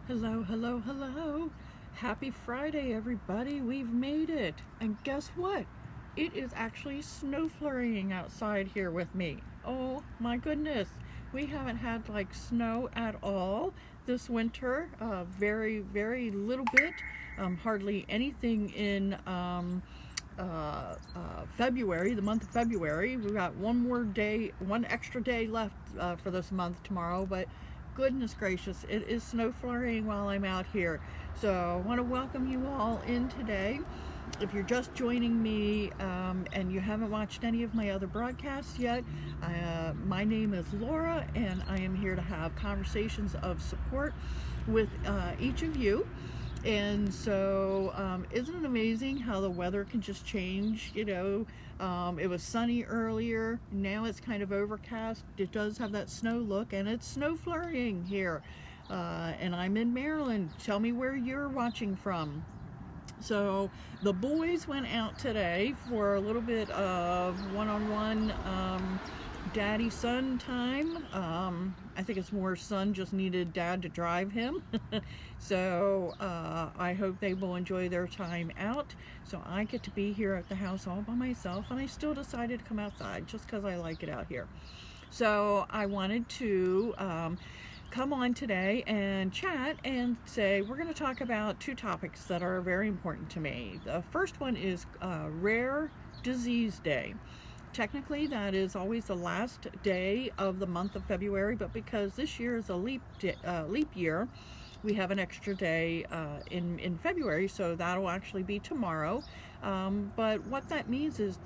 Hello, hello, hello. Happy Friday, everybody. We've made it. And guess what? It is actually snow flurrying outside here with me. Oh my goodness. We haven't had like snow at all this winter. Very, very little bit. Hardly anything in February, the month of February. We've got one extra day left for this month tomorrow, but goodness gracious, it is snow flurrying while I'm out here. So I want to welcome you all in today. If you're just joining me and you haven't watched any of my other broadcasts yet, my name is Laura, and I am here to have conversations of support with each of you. And so isn't it amazing how the weather can just change? It was sunny earlier, now it's kind of overcast. It does have that snow look, and it's snow flurrying here, and I'm in Maryland. Tell me where you're watching from. So the boys went out today for a little bit of one-on-one daddy-son time. I think it's more son just needed dad to drive him. So I hope they will enjoy their time out. So I get to be here at the house all by myself, and I still decided to come outside just because I like it out here. So I wanted to come on today and chat and say we're going to talk about two topics that are very important to me. The first one is Rare Disease Day. Technically, that is always the last day of the month of February, but because this year is a leap year, we have an extra day in February, so that'll actually be tomorrow. But what that means is,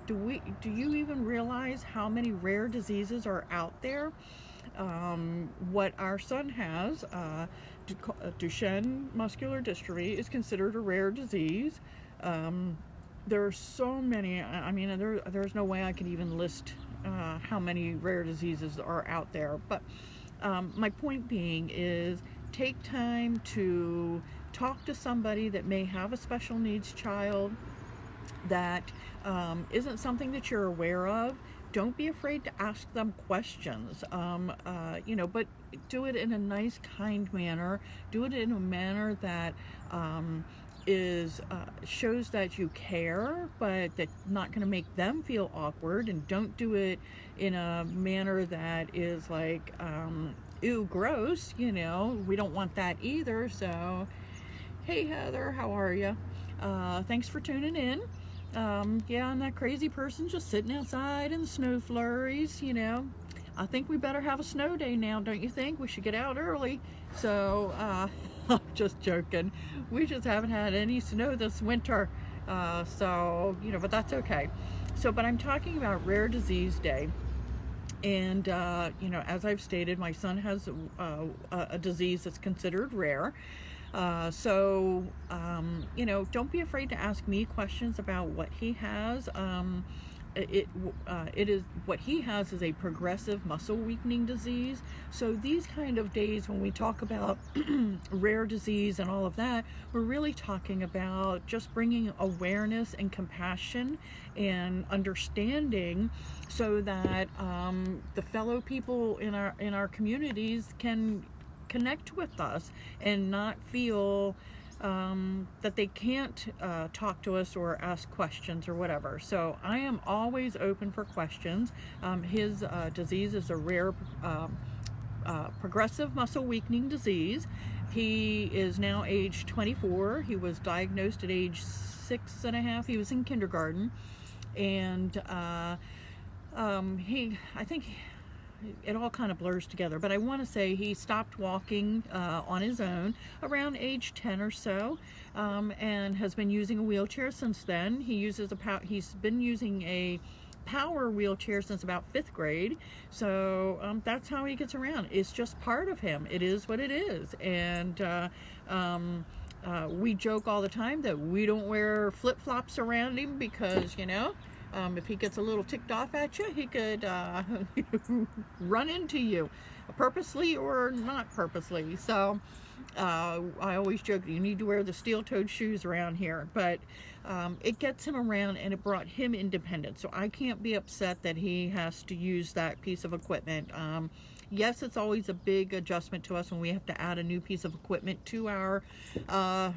do you even realize how many rare diseases are out there? What our son has, Duchenne muscular dystrophy, is considered a rare disease. There are so many. I mean, there's no way I could even list how many rare diseases are out there. But my point being is, take time to talk to somebody that may have a special needs child that isn't something that you're aware of. Don't be afraid to ask them questions, but do it in a nice, kind manner. Do it in a manner that shows that you care, but that's not going to make them feel awkward. And don't do it in a manner that is like, ew, gross. We don't want that either. So, hey Heather, how are you? Thanks for tuning in. I'm that crazy person just sitting outside in the snow flurries. I think we better have a snow day now, don't you think? We should get out early. So, I'm just joking. We just haven't had any snow this winter. But that's okay. But I'm talking about Rare Disease Day. And, as I've stated, my son has a disease that's considered rare. Don't be afraid to ask me questions about what he has. What he has is a progressive muscle weakening disease. So these kind of days when we talk about rare disease and all of that, we're really talking about just bringing awareness and compassion and understanding so that the fellow people in our communities can connect with us and not feel that they can't talk to us or ask questions or whatever. So I am always open for questions. His disease is a rare progressive muscle weakening disease. He is now age 24. He was diagnosed at age 6.5. He was in kindergarten, and I think it all kind of blurs together, but I want to say he stopped walking on his own around age 10 or so, and has been using a wheelchair since then. He's been using a power wheelchair since about 5th grade, so that's how he gets around. It's just part of him. It is what it is. And we joke all the time that we don't wear flip-flops around him because, if he gets a little ticked off at you, he could run into you, purposely or not purposely. So I always joke, you need to wear the steel-toed shoes around here. But it gets him around and it brought him independence. So I can't be upset that he has to use that piece of equipment. Yes, it's always a big adjustment to us when we have to add a new piece of equipment to our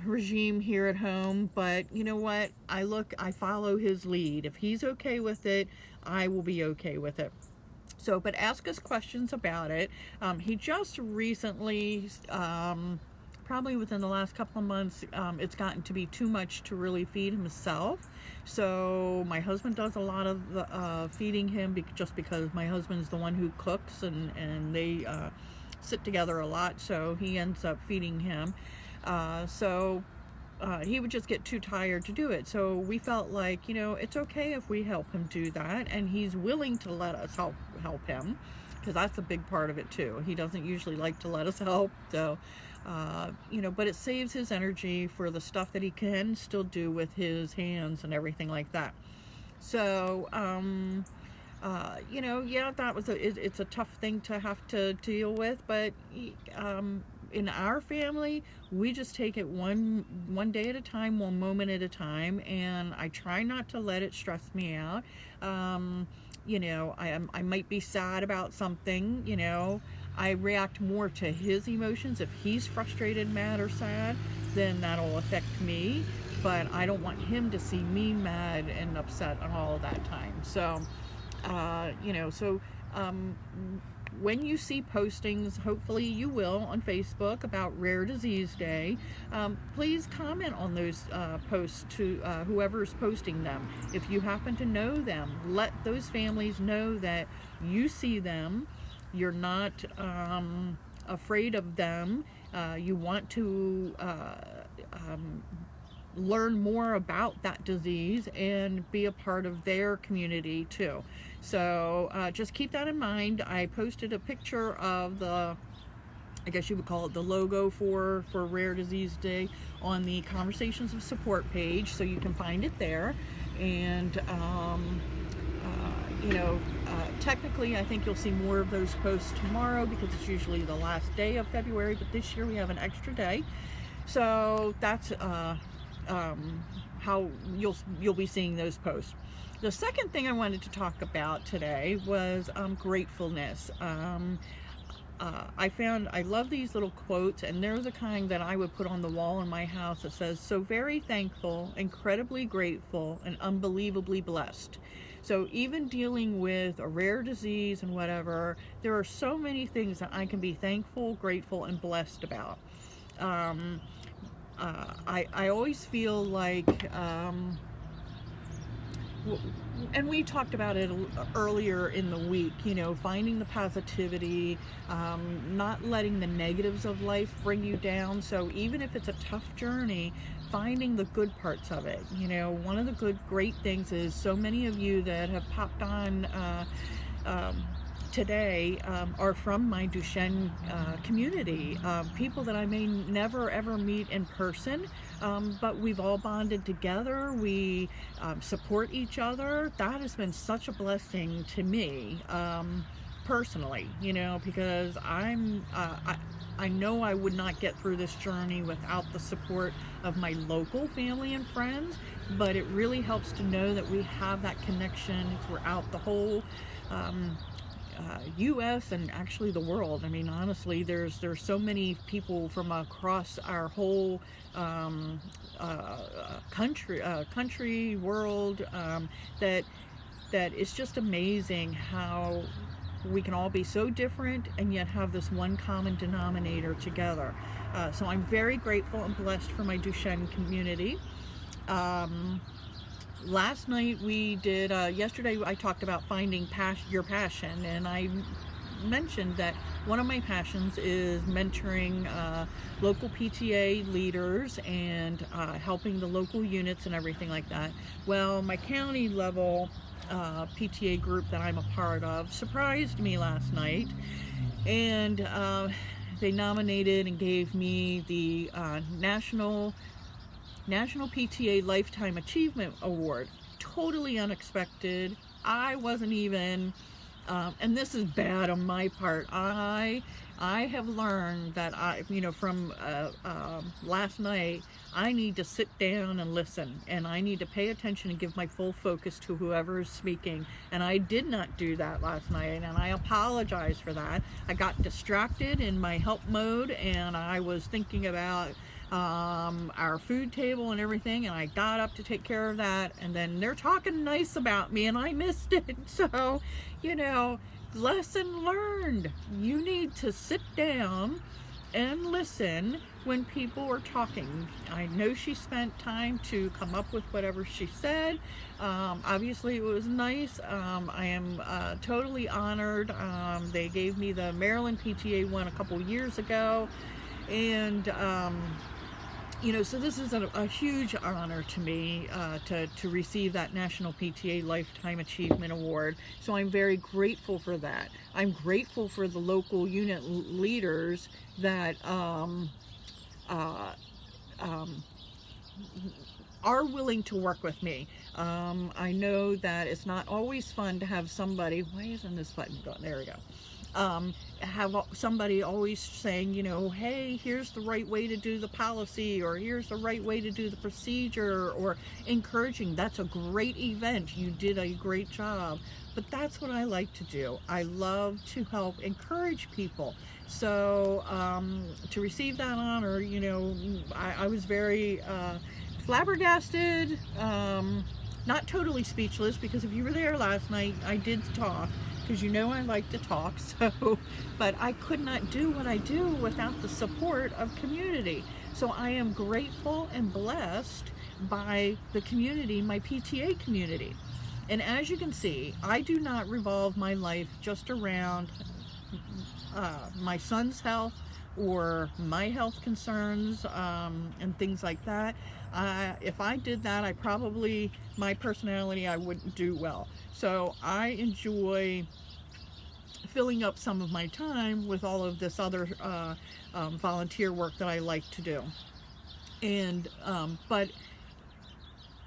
regime here at home. But you know what? I follow his lead. If he's okay with it, I will be okay with it. So, but ask us questions about it. He just recently, probably within the last couple of months, it's gotten to be too much to really feed himself. So my husband does a lot of the feeding him, just because my husband's the one who cooks, and they sit together a lot, so he ends up feeding him. He would just get too tired to do it. So we felt like, you know, it's okay if we help him do that, and he's willing to let us help him, because that's a big part of it too. He doesn't usually like to let us help, so you know, but it saves his energy for the stuff that he can still do with his hands and everything like that. So you know, yeah, it's a tough thing to have to deal with, but in our family, we just take it one day at a time, one moment at a time, and I try not to let it stress me out. You know, I might be sad about something, you know, I react more to his emotions. If he's frustrated, mad, or sad, then that'll affect me, but I don't want him to see me mad and upset all that time. So you know, so when you see postings, hopefully you will, on Facebook about Rare Disease Day, please comment on those posts to whoever's posting them. If you happen to know them, let those families know that you see them, you're not afraid of them, you want to learn more about that disease and be a part of their community too. So just keep that in mind. I posted a picture of the, I guess you would call it the logo for Rare Disease Day on the Conversations of Support page, so you can find it there. And you know, technically I think you'll see more of those posts tomorrow, because it's usually the last day of February, but this year we have an extra day. So that's how you'll be seeing those posts. The second thing I wanted to talk about today was gratefulness. I love these little quotes, and they're the kind that I would put on the wall in my house that says, "So very thankful, incredibly grateful, and unbelievably blessed." So even dealing with a rare disease and whatever, there are so many things that I can be thankful, grateful, and blessed about. I always feel like, and we talked about it earlier in the week, you know, finding the positivity, not letting the negatives of life bring you down. So even if it's a tough journey, finding the good parts of it. You know, one of the great things is so many of you that have popped on today are from my Duchenne community, people that I may never ever meet in person, but we've all bonded together. We support each other. That has been such a blessing to me personally, you know, because I know I would not get through this journey without the support of my local family and friends, but it really helps to know that we have that connection throughout the whole U.S. and actually the world. I mean, honestly, there's so many people from across our whole country, world, that it's just amazing how we can all be so different and yet have this one common denominator together. So I'm very grateful and blessed for my Duchenne community. Last night we did, yesterday I talked about finding your passion, and I mentioned that one of my passions is mentoring local PTA leaders and helping the local units and everything like that. Well, my county level PTA group that I'm a part of surprised me last night, and they nominated and gave me the National PTA Lifetime Achievement Award. Totally unexpected. I wasn't even And this is bad on my part. I have learned that from last night, I need to sit down and listen, and I need to pay attention and give my full focus to whoever is speaking. And I did not do that last night, and I apologize for that. I got distracted in my help mode, and I was thinking about our food table and everything, and I got up to take care of that, and then they're talking nice about me and I missed it. So, lesson learned. You need to sit down and listen when people are talking. I know she spent time to come up with whatever she said. Obviously it was nice. I am totally honored. They gave me the Maryland PTA one a couple years ago, and so this is a huge honor to me to receive that National PTA Lifetime Achievement Award. So I'm very grateful for that. I'm grateful for the local unit leaders that are willing to work with me. I know that it's not always fun to have somebody, why isn't this button going? There we go. Have somebody always saying, hey, here's the right way to do the policy, or here's the right way to do the procedure, or encouraging. That's a great event. You did a great job. But that's what I like to do. I love to help encourage people. So to receive that honor, I was very flabbergasted, not totally speechless, because if you were there last night, I did talk, because I like to talk, but I could not do what I do without the support of community. So I am grateful and blessed by the community, my PTA community. And as you can see, I do not revolve my life just around my son's health or my health concerns and things like that. If I did that, my personality, I wouldn't do well. So I enjoy filling up some of my time with all of this other volunteer work that I like to do. And but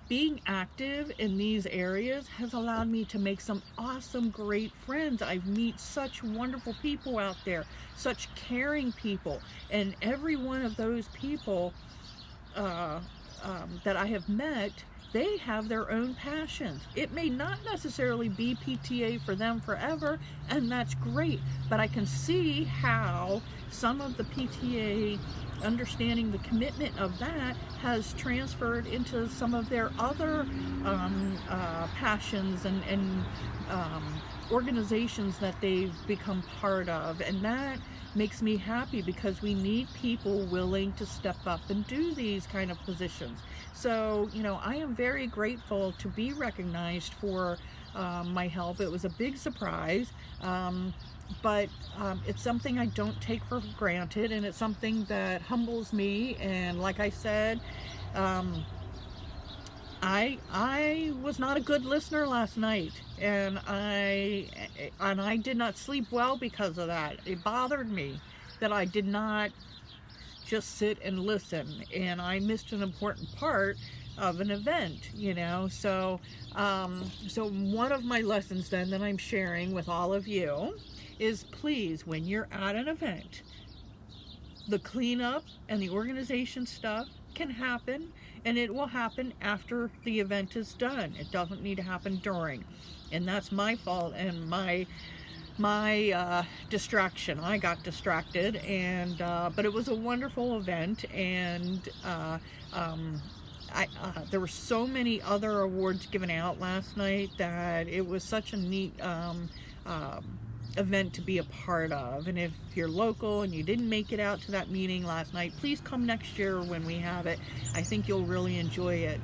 being active in these areas has allowed me to make some awesome, great friends. I've met such wonderful people out there, such caring people, and every one of those people that I have met, they have their own passions. It may not necessarily be PTA for them forever, and that's great, but I can see how some of the PTA understanding the commitment of that has transferred into some of their other passions and organizations that they've become part of, and that makes me happy, because we need people willing to step up and do these kind of positions. So I am very grateful to be recognized for my help. It was a big surprise, but it's something I don't take for granted, and it's something that humbles me. And like I said, I was not a good listener last night, and I did not sleep well because of that. It bothered me that I did not just sit and listen, and I missed an important part of an event, So one of my lessons then that I'm sharing with all of you is, please, when you're at an event, the cleanup and the organization stuff can happen, and it will happen after the event is done. It doesn't need to happen during, and that's my fault and my distraction. I got distracted, and but it was a wonderful event, and there were so many other awards given out last night that it was such a neat event to be a part of. And if you're local and you didn't make it out to that meeting last night, please come next year when we have it. I think you'll really enjoy it.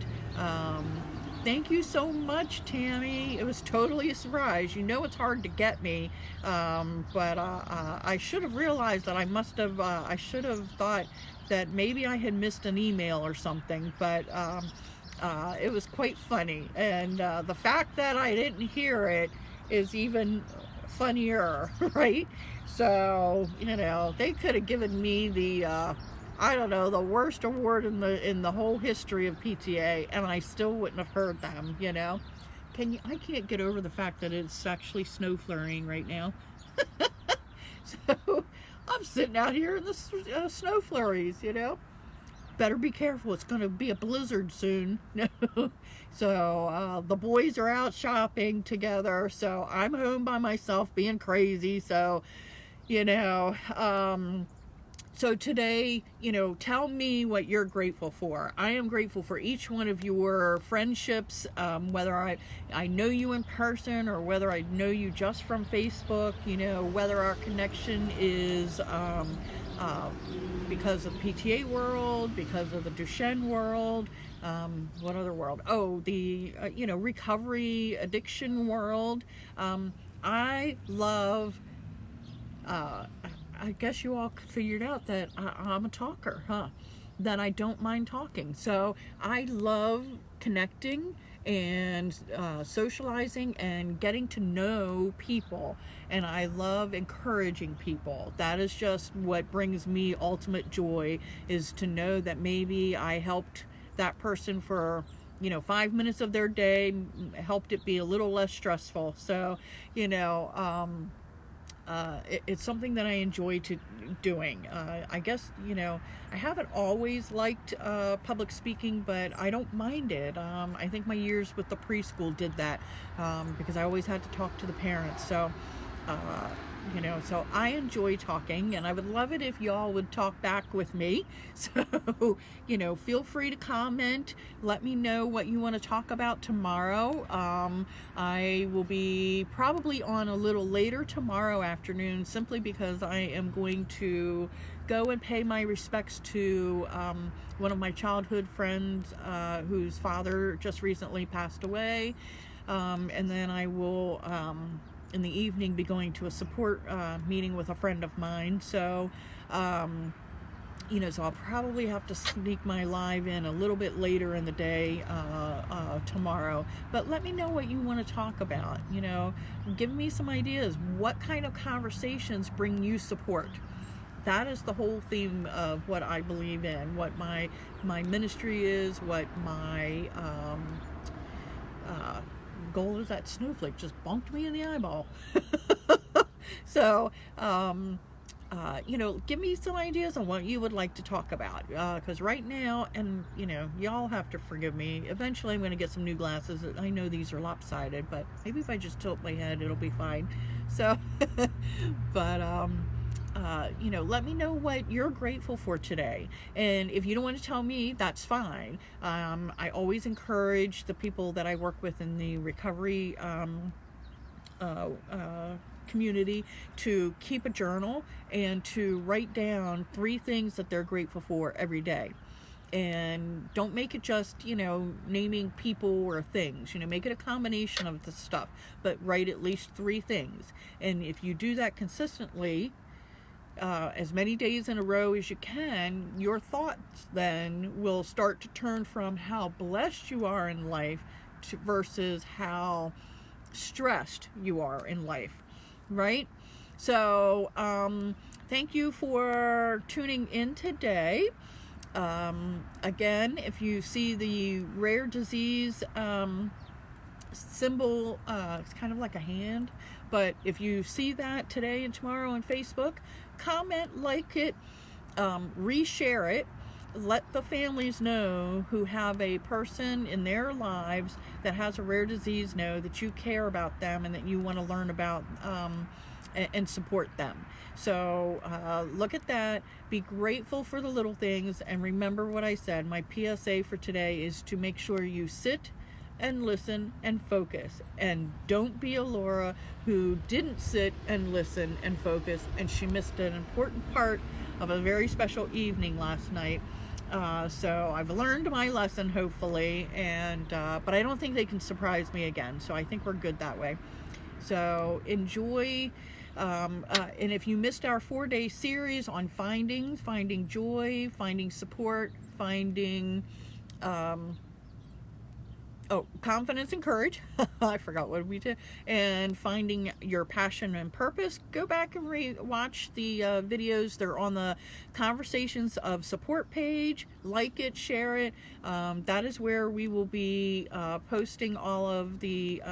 Thank you so much, Tammy. It was totally a surprise. It's hard to get me, but I should have realized that I should have thought that maybe I had missed an email or something, but it was quite funny. And the fact that I didn't hear it is even funnier, right? So they could have given me the I don't know, the worst award in the whole history of PTA, and I still wouldn't have heard them, I can't get over the fact that it's actually snow flurrying right now. So I'm sitting out here in the snow flurries, you know. Better be careful. It's going to be a blizzard soon. So the boys are out shopping together. So I'm home by myself being crazy. So, you know, so today, you know, tell me what you're grateful for. I am grateful for each one of your friendships, whether I know you in person or whether I know you just from Facebook, you know, whether our connection is because of the PTA world, because of the Duchenne world, what other world? Oh, the, you know, recovery addiction world. I love, I guess you all figured out that I'm a talker, huh? That I don't mind talking. So I love connecting and socializing and getting to know people. And I love encouraging people. That is just what brings me ultimate joy, is to know that maybe I helped that person for, you know, 5 minutes of their day, helped it be a little less stressful. So, you know, it's something that I enjoy doing. I guess, you know, I haven't always liked public speaking, but I don't mind it. I think my years with the preschool did that, because I always had to talk to the parents. So, you know, so I enjoy talking, and I would love it if y'all would talk back with me. So, you know, feel free to comment. Let me know what you want to talk about tomorrow. I will be probably on a little later tomorrow afternoon, simply because I am going to go and pay my respects to one of my childhood friends whose father just recently passed away. And then I will in the evening be going to a support meeting with a friend of mine. So you know, so I'll probably have to sneak my live in a little bit later in the day tomorrow. But let me know what you want to talk about. You know, give me some ideas. What kind of conversations bring you support? That is the whole theme of what I believe in, what my ministry is, what my goal is. That snowflake just bonked me in the eyeball. So, you know, give me some ideas on what you would like to talk about. Because right now, and, you know, y'all have to forgive me, eventually I'm going to get some new glasses. I know these are lopsided, but maybe if I just tilt my head, it'll be fine. So, but, you know, let me know what you're grateful for today. And if you don't want to tell me, that's fine. I always encourage the people that I work with in the recovery community to keep a journal and to write down 3 things that they're grateful for every day. And don't make it just, you know, naming people or things. You know, make it a combination of the stuff, but write at least 3 things. And if you do that consistently, as many days in a row as you can, your thoughts then will start to turn from how blessed you are in life to versus how stressed you are in life, right? So thank you for tuning in today. Again, if you see the rare disease symbol, it's kind of like a hand, but if you see that today and tomorrow on Facebook, comment, like it, reshare it. Let the families know who have a person in their lives that has a rare disease know that you care about them and that you want to learn about and support them. So look at that. Be grateful for the little things, and remember what I said. My PSA for today is to make sure you sit and listen and focus, and don't be a Laura who didn't sit and listen and focus, and she missed an important part of a very special evening last night. So I've learned my lesson, hopefully, and but I don't think they can surprise me again, so I think we're good that way. So enjoy, and if you missed our 4-day series on finding joy, finding support, finding oh, confidence and courage. I forgot what we did. And finding your passion and purpose. Go back and watch the videos. They're on the Conversations of Support page. Like it, share it. That is where we will be posting all of the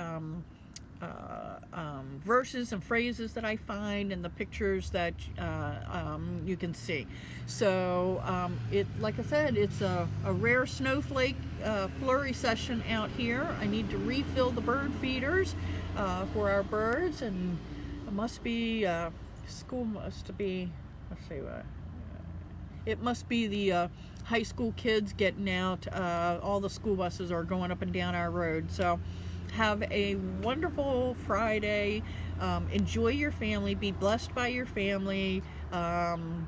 verses and phrases that I find and the pictures that you can see. So like I said, it's a rare snowflake flurry session out here. I need to refill the bird feeders for our birds, and it must be school must be, let's see what, it must be the high school kids getting out. All the school buses are going up and down our road. So have a wonderful Friday. Enjoy your family. Be blessed by your family. And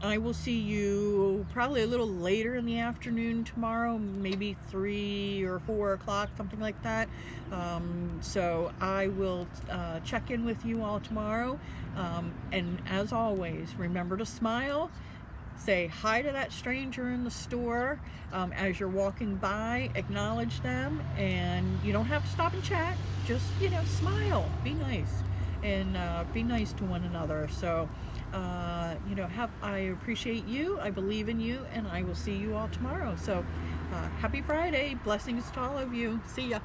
I will see you probably a little later in the afternoon tomorrow, maybe 3 or 4 o'clock, something like that. So I will check in with you all tomorrow. And as always, remember to smile. Say hi to that stranger in the store as you're walking by. Acknowledge them, and you don't have to stop and chat. Just, smile. Be nice, and be nice to one another. So, I appreciate you. I believe in you, and I will see you all tomorrow. So, happy Friday. Blessings to all of you. See ya.